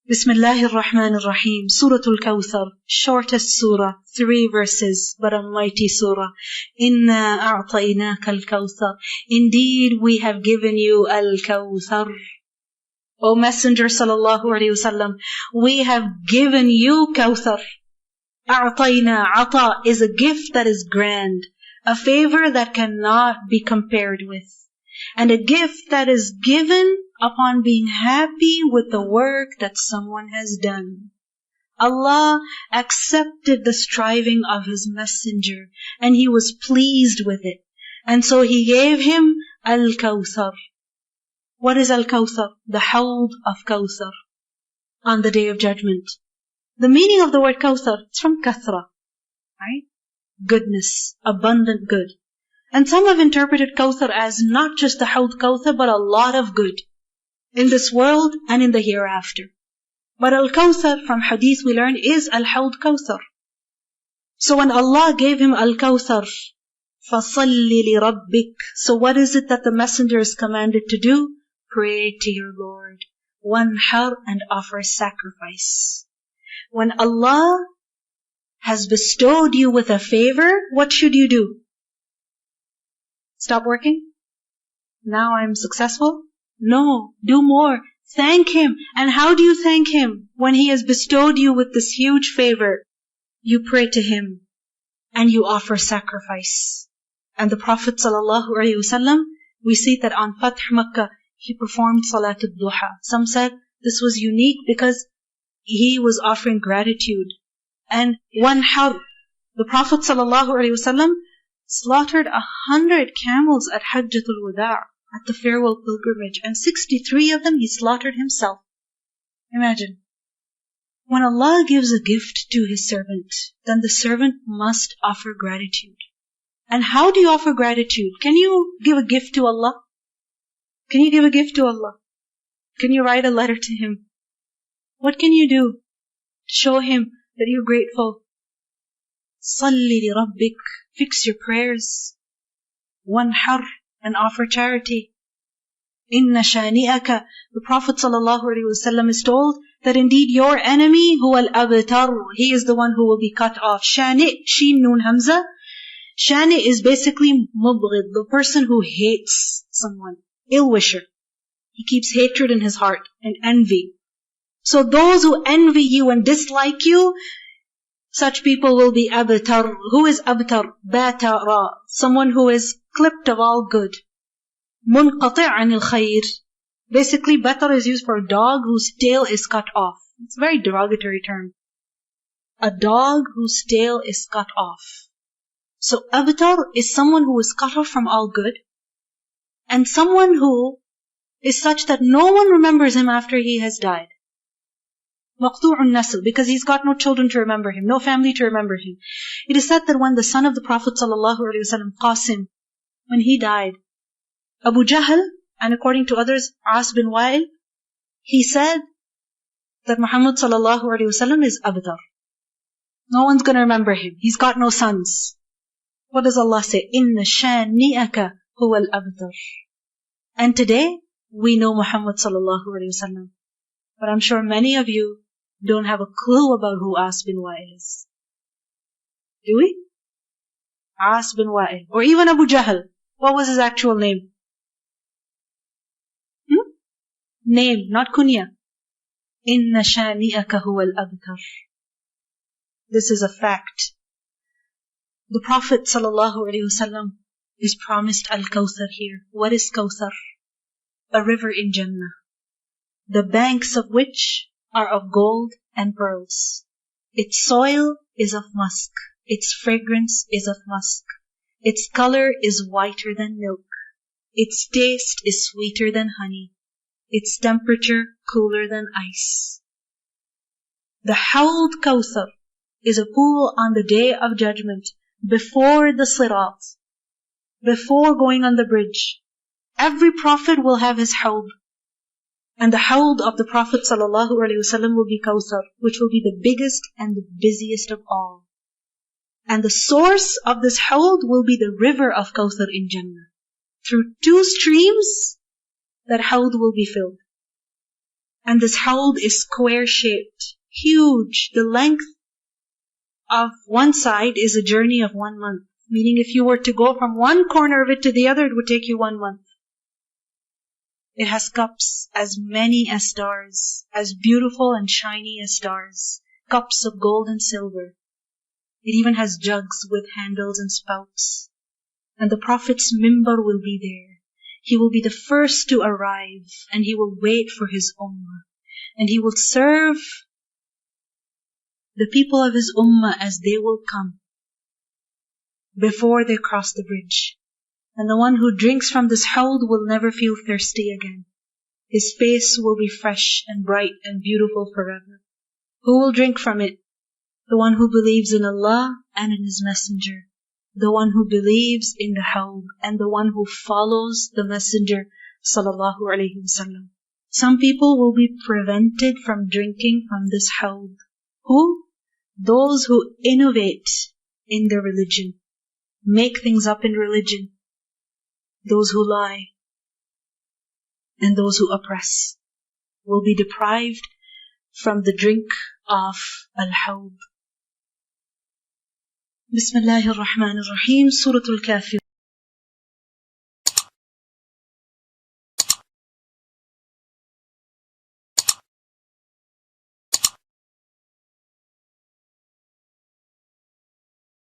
Bismillahir Rahmanir Rahim. Surah Al-Kauthar, shortest surah, 3 verses, but a mighty surah. Inna a'tainaka al-Kawthar. Indeed, we have given you Al-Kawthar. O Messenger sallallahu alaihi wasallam, we have given you Kawthar. A'tayna, ata is a gift that is grand, a favor that cannot be compared with, and a gift that is given upon being happy with the work that someone has done. Allah accepted the striving of His messenger and He was pleased with it. And so He gave him Al-Kawthar. What is Al-Kawthar? The Hawd of Kawthar on the Day of Judgment. The meaning of the word Kawthar is from kathra, right? Goodness, abundant good. And some have interpreted Kawthar as not just the Hawd Kawthar, but a lot of good in this world and in the hereafter. But Al-Kawthar, from hadith we learn, is Al-Hawd Kawthar. So when Allah gave him Al-Kawthar, فَصَلِّ لِرَبِّكَ, so what is it that the messenger is commanded to do? Pray to your Lord. وَانْحَرْ, and offer sacrifice. When Allah has bestowed you with a favor, what should you do? Stop working? Now I'm successful? No, do more. Thank Him. And how do you thank Him? When He has bestowed you with this huge favor, you pray to Him and you offer sacrifice. And the Prophet ﷺ, we see that on Fath Makkah, he performed Salat al-Duha. Some said this was unique because he was offering gratitude. And the Prophet ﷺ slaughtered 100 camels at Hajjatul Wada', at the farewell pilgrimage, and 63 of them he slaughtered himself. Imagine. When Allah gives a gift to His servant, then the servant must offer gratitude. And how do you offer gratitude? Can you give a gift to Allah? Can you give a gift to Allah? Can you write a letter to Him? What can you do to show Him that you're grateful? Salli li rabbik, fix your prayers. Wanhar, and offer charity. Inna shani'aka, the Prophet ﷺ is told that indeed your enemy, huwa al-abtar, he is the one who will be cut off. Shani', sheen noon hamza. Shani' is basically mubghid, the person who hates someone, ill-wisher. He keeps hatred in his heart and envy. So those who envy you and dislike you, such people will be abtar. Who is abtar? Batara, someone who is clipped of all good. Munqati' anil khayr. Basically, batar is used for a dog whose tail is cut off. It's a very derogatory term. A dog whose tail is cut off. So abtar is someone who is cut off from all good, and someone who is such that no one remembers him after he has died. Maqtu'un nasl, because he's got no children to remember him, no family to remember him. It is said that when the son of the Prophet ﷺ, Qasim, when he died, Abu Jahl, and according to others, As bin Wa'il, he said that Muhammad ﷺ is abtar. No one's going to remember him. He's got no sons. What does Allah say? Inna shani'aka huwa al-abtar. And today, we know Muhammad ﷺ. But I'm sure many of you don't have a clue about who As bin Wa'il is. Do we? As bin Wa'il. Or even Abu Jahl. What was his actual name? Name, not kunya. Inna shani'aka huwa al-abtar. This is a fact. The Prophet ﷺ is promised Al-Kawthar here. What is Kawthar? A river in Jannah, the banks of which are of gold and pearls. Its soil is of musk. Its fragrance is of musk. Its color is whiter than milk. Its taste is sweeter than honey. Its temperature cooler than ice. The Hawd Kawthar is a pool on the Day of Judgment before the Sirat, before going on the bridge. Every prophet will have his Hawd. And the Hawd of the Prophet ﷺ will be Kawthar, which will be the biggest and the busiest of all. And the source of this Hawd will be the river of Kawthar in Jannah. Through 2 streams, that Hawd will be filled. And this hawd is square-shaped, huge. The length of one side is a journey of 1 month. Meaning if you were to go from one corner of it to the other, it would take you 1 month. It has cups as many as stars, as beautiful and shiny as stars, cups of gold and silver. It even has jugs with handles and spouts. And the Prophet's mimbar will be there. He will be the first to arrive, and he will wait for his ummah. And he will serve the people of his ummah as they will come before they cross the bridge. And the one who drinks from this hawd will never feel thirsty again. His face will be fresh and bright and beautiful forever. Who will drink from it? The one who believes in Allah and in His Messenger. The one who believes in the hawd and the one who follows the Messenger sallallahu alaihi wasallam. Some people will be prevented from drinking from this hawd. Who? Those who innovate in their religion, make things up in religion, those who lie, and those who oppress will be deprived from the drink of al-hawd. Bismillahir Rahmanir Rahim, Surah Al-Kafir.